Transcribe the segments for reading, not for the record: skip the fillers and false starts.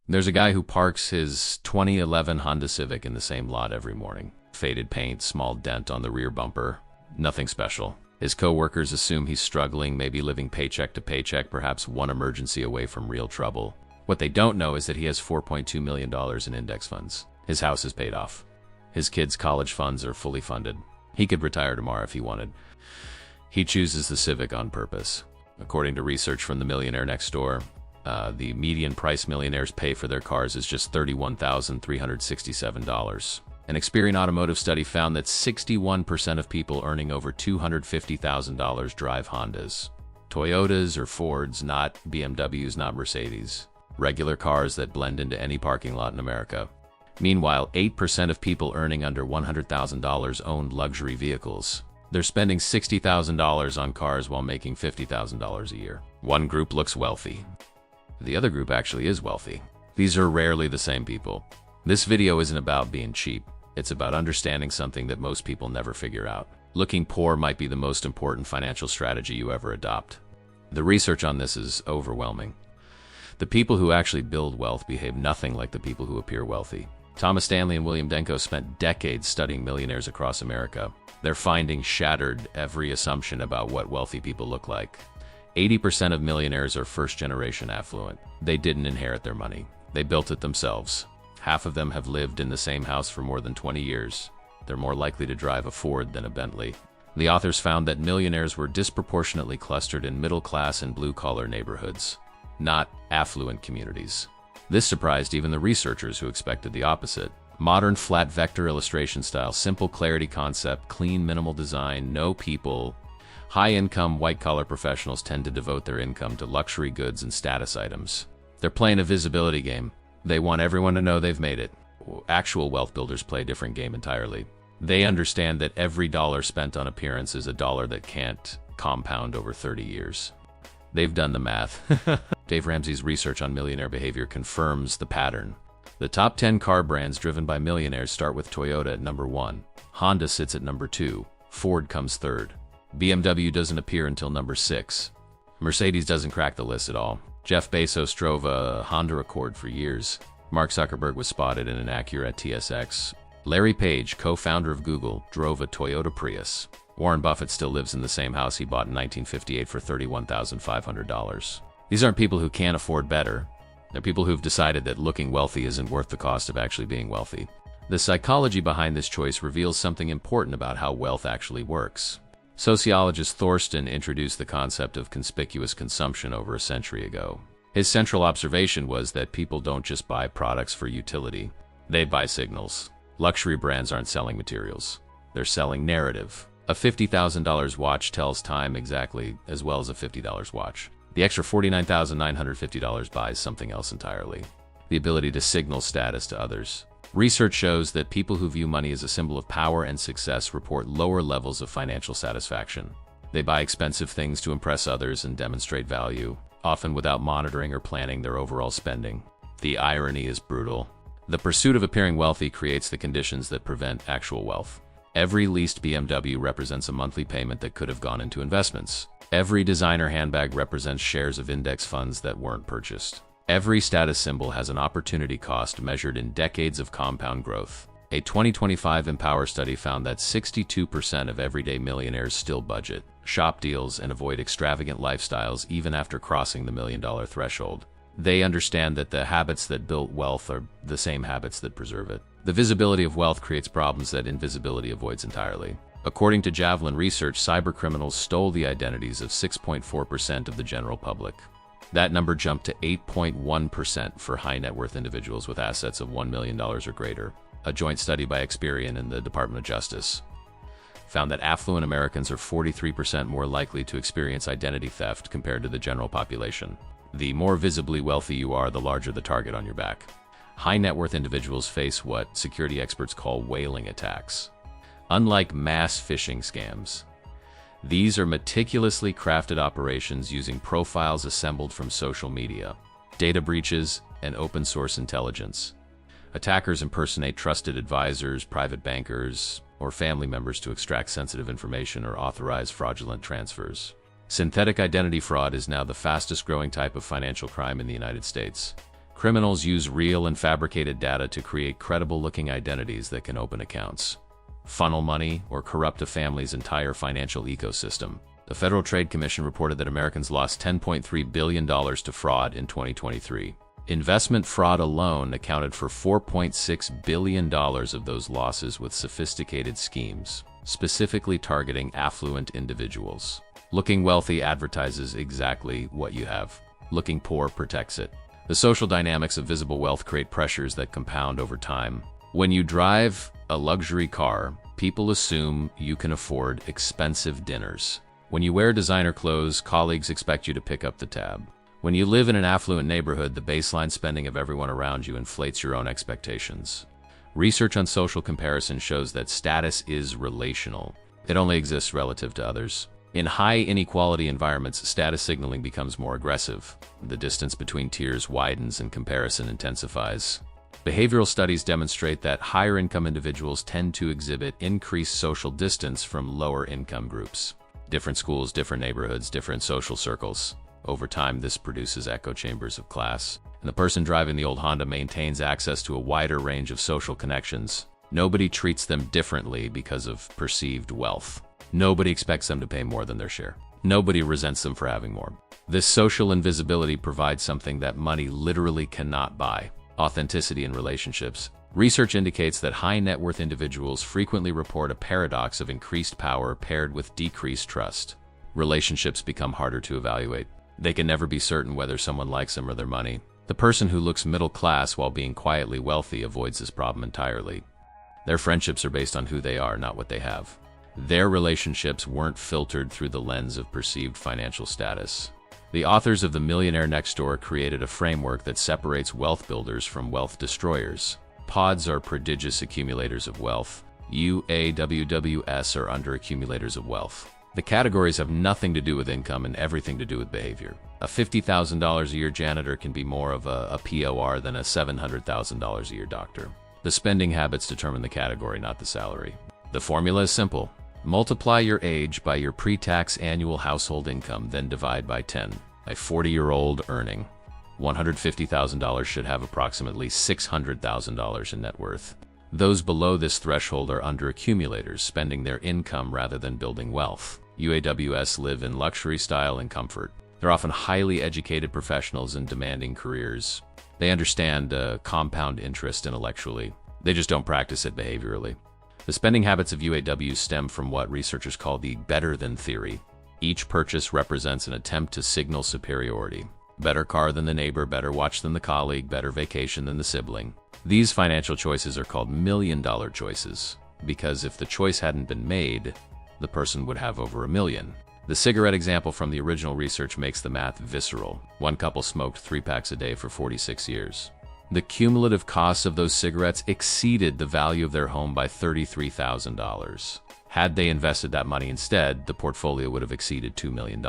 There's a guy who parks his 2011 Honda Civic in the same lot every morning. Faded paint, small dent on the rear bumper, nothing special. His co-workers assume he's struggling, maybe living paycheck to paycheck, perhaps one emergency away from real trouble. What they don't know is that he has $4.2 million in index funds. His house is paid off. His kids' college funds are fully funded. He could retire tomorrow if he wanted. He chooses the Civic on purpose. According to research from the Millionaire Next Door, the median price millionaires pay for their cars is just $31,367. An Experian automotive study found that 61% of people earning over $250,000 drive Hondas. Toyotas or Fords, not BMWs, not Mercedes. Regular cars that blend into any parking lot in America. Meanwhile, 8% of people earning under $100,000 own luxury vehicles. They're spending $60,000 on cars while making $50,000 a year. One group looks wealthy. The other group actually is wealthy. These are rarely the same people. This video isn't about being cheap. It's about understanding something that most people never figure out. Looking poor might be the most important financial strategy you ever adopt. The research on this is overwhelming. The people who actually build wealth behave nothing like the people who appear wealthy. Thomas Stanley and William Denko spent decades studying millionaires across America. Their findings shattered every assumption about what wealthy people look like. 80% of millionaires are first-generation affluent. They didn't inherit their money. They built it themselves. Half of them have lived in the same house for more than 20 years. They're more likely to drive a Ford than a Bentley. The authors found that millionaires were disproportionately clustered in middle-class and blue-collar neighborhoods, not affluent communities. This surprised even the researchers who expected the opposite. Modern flat vector illustration style, simple clarity concept, clean minimal design, no people. High-income, white-collar professionals tend to devote their income to luxury goods and status items. They're playing a visibility game. They want everyone to know they've made it. Actual wealth builders play a different game entirely. They understand that every dollar spent on appearance is a dollar that can't compound over 30 years. They've done the math. Dave Ramsey's research on millionaire behavior confirms the pattern. The top 10 car brands driven by millionaires start with Toyota at number 1. Honda sits at number 2. Ford comes third. BMW doesn't appear until number 6. Mercedes doesn't crack the list at all. Jeff Bezos drove a Honda Accord for years. Mark Zuckerberg was spotted in an Acura TSX. Larry Page, co-founder of Google, drove a Toyota Prius. Warren Buffett still lives in the same house he bought in 1958 for $31,500. These aren't people who can't afford better. They're people who've decided that looking wealthy isn't worth the cost of actually being wealthy. The psychology behind this choice reveals something important about how wealth actually works. Sociologist Thorsten introduced the concept of conspicuous consumption over a century ago. His central observation was that people don't just buy products for utility. They buy signals. Luxury brands aren't selling materials. They're selling narrative. A $50,000 watch tells time exactly as well as a $50 watch. The extra $49,950 buys something else entirely. The ability to signal status to others. Research shows that people who view money as a symbol of power and success report lower levels of financial satisfaction. They buy expensive things to impress others and demonstrate value, often without monitoring or planning their overall spending. The irony is brutal. The pursuit of appearing wealthy creates the conditions that prevent actual wealth. Every leased BMW represents a monthly payment that could have gone into investments. Every designer handbag represents shares of index funds that weren't purchased. Every status symbol has an opportunity cost measured in decades of compound growth. A 2025 Empower study found that 62% of everyday millionaires still budget, shop deals, and avoid extravagant lifestyles even after crossing the $1 million threshold. They understand that the habits that built wealth are the same habits that preserve it. The visibility of wealth creates problems that invisibility avoids entirely. According to Javelin Research, cybercriminals stole the identities of 6.4% of the general public. That number jumped to 8.1% for high net worth individuals with assets of $1 million or greater. A joint study by Experian and the Department of Justice found that affluent Americans are 43% more likely to experience identity theft compared to the general population. The more visibly wealthy you are, the larger the target on your back. High net worth individuals face what security experts call whaling attacks. Unlike mass phishing scams, these are meticulously crafted operations using profiles assembled from social media, data breaches, and open source intelligence. Attackers impersonate trusted advisors, private bankers, or family members to extract sensitive information or authorize fraudulent transfers. Synthetic identity fraud is now the fastest growing type of financial crime in the United States. Criminals use real and fabricated data to create credible-looking identities that can open accounts, funnel money, or corrupt a family's entire financial ecosystem. The Federal Trade Commission reported that Americans lost $10.3 billion to fraud in 2023. Investment fraud alone accounted for $4.6 billion of those losses, with sophisticated schemes, specifically targeting affluent individuals. Looking wealthy advertises exactly what you have. Looking poor protects it. The social dynamics of visible wealth create pressures that compound over time. When you drive a luxury car, people assume you can afford expensive dinners. When you wear designer clothes, colleagues expect you to pick up the tab. When you live in an affluent neighborhood, the baseline spending of everyone around you inflates your own expectations. Research on social comparison shows that status is relational. It only exists relative to others. In high inequality environments, status signaling becomes more aggressive. The distance between tiers widens and comparison intensifies. Behavioral studies demonstrate that higher income individuals tend to exhibit increased social distance from lower income groups. Different schools, different neighborhoods, different social circles. Over time, this produces echo chambers of class, and the person driving the old Honda maintains access to a wider range of social connections. Nobody treats them differently because of perceived wealth. Nobody expects them to pay more than their share. Nobody resents them for having more. This social invisibility provides something that money literally cannot buy: authenticity in relationships. Research indicates that high net worth individuals frequently report a paradox of increased power paired with decreased trust. Relationships become harder to evaluate. They can never be certain whether someone likes them or their money. The person who looks middle class while being quietly wealthy avoids this problem entirely. Their friendships are based on who they are, not what they have. Their relationships weren't filtered through the lens of perceived financial status. The authors of The Millionaire Next Door created a framework that separates wealth builders from wealth destroyers. Pods are prodigious accumulators of wealth. UAWWS are underaccumulators of wealth. The categories have nothing to do with income and everything to do with behavior. A $50,000 a year janitor can be more of a POR than a $700,000 a year doctor. The spending habits determine the category, not the salary. The formula is simple. Multiply your age by your pre-tax annual household income, then divide by 10. A 40-year-old earning $150,000 should have approximately $600,000 in net worth. Those below this threshold are underaccumulators, spending their income rather than building wealth. UAWS live in luxury, style, and comfort. They're often highly educated professionals in demanding careers. They understand compound interest intellectually. They just don't practice it behaviorally. The spending habits of UAWs stem from what researchers call the better-than theory. Each purchase represents an attempt to signal superiority. Better car than the neighbor, better watch than the colleague, better vacation than the sibling. These financial choices are called million-dollar choices, because if the choice hadn't been made, the person would have over $1 million. The cigarette example from the original research makes the math visceral. One couple smoked 3 packs a day for 46 years. The cumulative costs of those cigarettes exceeded the value of their home by $33,000. Had they invested that money instead, the portfolio would have exceeded $2 million.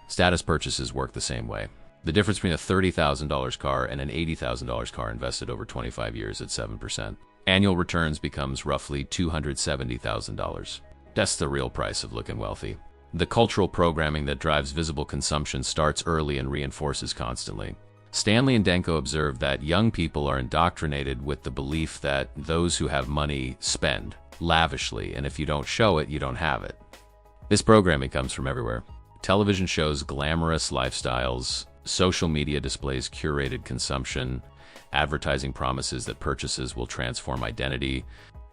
Status purchases work the same way. The difference between a $30,000 car and an $80,000 car invested over 25 years at 7%. Annual returns becomes roughly $270,000. That's the real price of looking wealthy. The cultural programming that drives visible consumption starts early and reinforces constantly. Stanley and Denko observed that young people are indoctrinated with the belief that those who have money spend lavishly, and if you don't show it, you don't have it. This programming comes from everywhere. Television shows glamorous lifestyles, social media displays curated consumption, advertising promises that purchases will transform identity.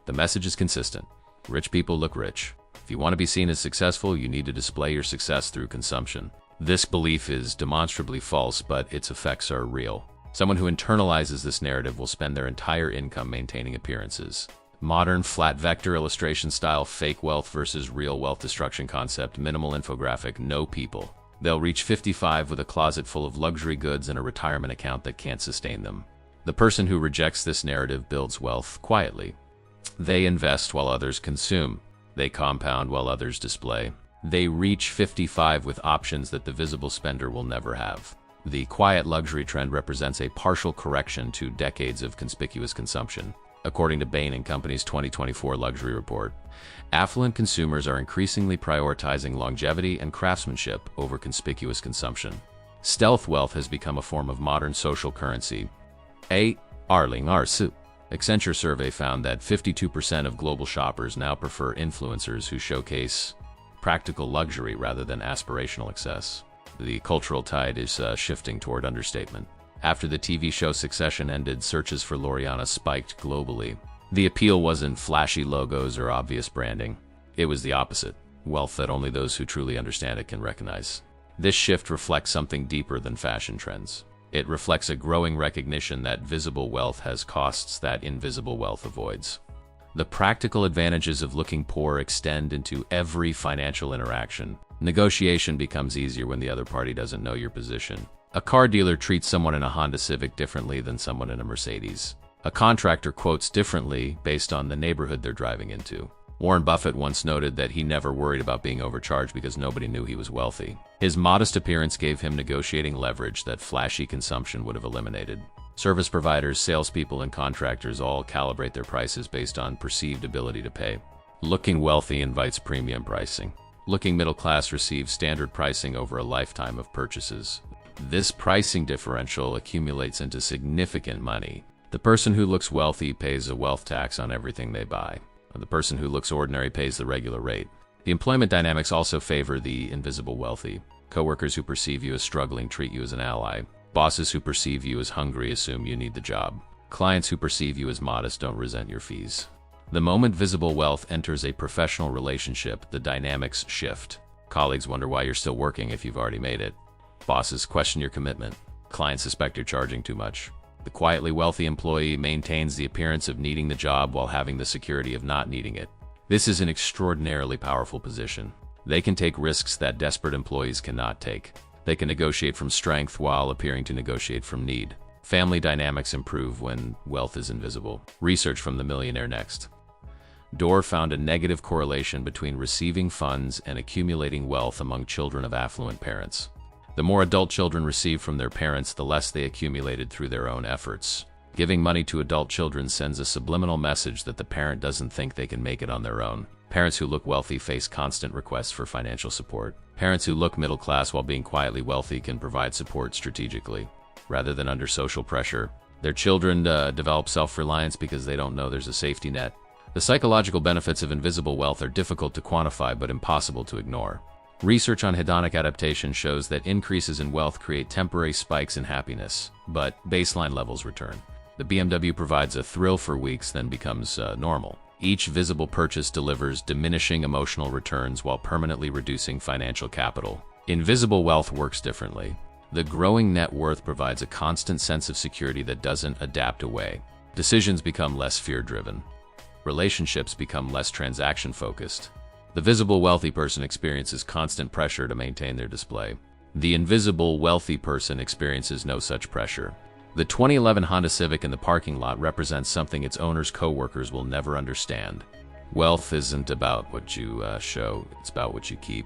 The message is consistent. Rich people look rich. If you want to be seen as successful, you need to display your success through consumption. This belief is demonstrably false, but its effects are real. Someone who internalizes this narrative will spend their entire income maintaining appearances. Modern flat vector illustration style fake wealth versus real wealth destruction concept, minimal infographic, no people. They'll reach 55 with a closet full of luxury goods and a retirement account that can't sustain them. The person who rejects this narrative builds wealth quietly. They invest while others consume. They compound while others display. They reach 55 with options that the visible spender will never have. The quiet luxury trend represents a partial correction to decades of conspicuous consumption. According to Bain & Company's 2024 luxury report, affluent consumers are increasingly prioritizing longevity and craftsmanship over conspicuous consumption. Stealth wealth has become a form of modern social currency. Arling Arsu. Accenture survey found that 52% of global shoppers now prefer influencers who showcase practical luxury rather than aspirational excess. The cultural tide is shifting toward understatement. After the TV show Succession ended, searches for Loriana spiked globally. The appeal wasn't flashy logos or obvious branding. It was the opposite. Wealth that only those who truly understand it can recognize. This shift reflects something deeper than fashion trends. It reflects a growing recognition that visible wealth has costs that invisible wealth avoids. The practical advantages of looking poor extend into every financial interaction. Negotiation becomes easier when the other party doesn't know your position. A car dealer treats someone in a Honda Civic differently than someone in a Mercedes. A contractor quotes differently based on the neighborhood they're driving into. Warren Buffett once noted that he never worried about being overcharged because nobody knew he was wealthy. His modest appearance gave him negotiating leverage that flashy consumption would have eliminated. Service providers, salespeople, and contractors all calibrate their prices based on perceived ability to pay. Looking wealthy invites premium pricing. Looking middle class receives standard pricing over a lifetime of purchases. This pricing differential accumulates into significant money. The person who looks wealthy pays a wealth tax on everything they buy. The person who looks ordinary pays the regular rate. The employment dynamics also favor the invisible wealthy. Coworkers who perceive you as struggling treat you as an ally. Bosses who perceive you as hungry assume you need the job. Clients who perceive you as modest don't resent your fees. The moment visible wealth enters a professional relationship, the dynamics shift. Colleagues wonder why you're still working if you've already made it. Bosses question your commitment. Clients suspect you're charging too much. The quietly wealthy employee maintains the appearance of needing the job while having the security of not needing it. This is an extraordinarily powerful position. They can take risks that desperate employees cannot take. They can negotiate from strength while appearing to negotiate from need. Family dynamics improve when wealth is invisible. Research from The Millionaire Next. Dorr found a negative correlation between receiving funds and accumulating wealth among children of affluent parents. The more adult children receive from their parents, the less they accumulated through their own efforts. Giving money to adult children sends a subliminal message that the parent doesn't think they can make it on their own. Parents who look wealthy face constant requests for financial support. Parents who look middle class while being quietly wealthy can provide support strategically, rather than under social pressure. Their children develop self-reliance because they don't know there's a safety net. The psychological benefits of invisible wealth are difficult to quantify but impossible to ignore. Research on hedonic adaptation shows that increases in wealth create temporary spikes in happiness, but baseline levels return. The BMW provides a thrill for weeks, then becomes normal. Each visible purchase delivers diminishing emotional returns while permanently reducing financial capital. Invisible wealth works differently. The growing net worth provides a constant sense of security that doesn't adapt away. Decisions become less fear-driven. Relationships become less transaction-focused. The visible wealthy person experiences constant pressure to maintain their display. The invisible wealthy person experiences no such pressure. The 2011 Honda Civic in the parking lot represents something its owner's co-workers will never understand. Wealth isn't about what you show, it's about what you keep.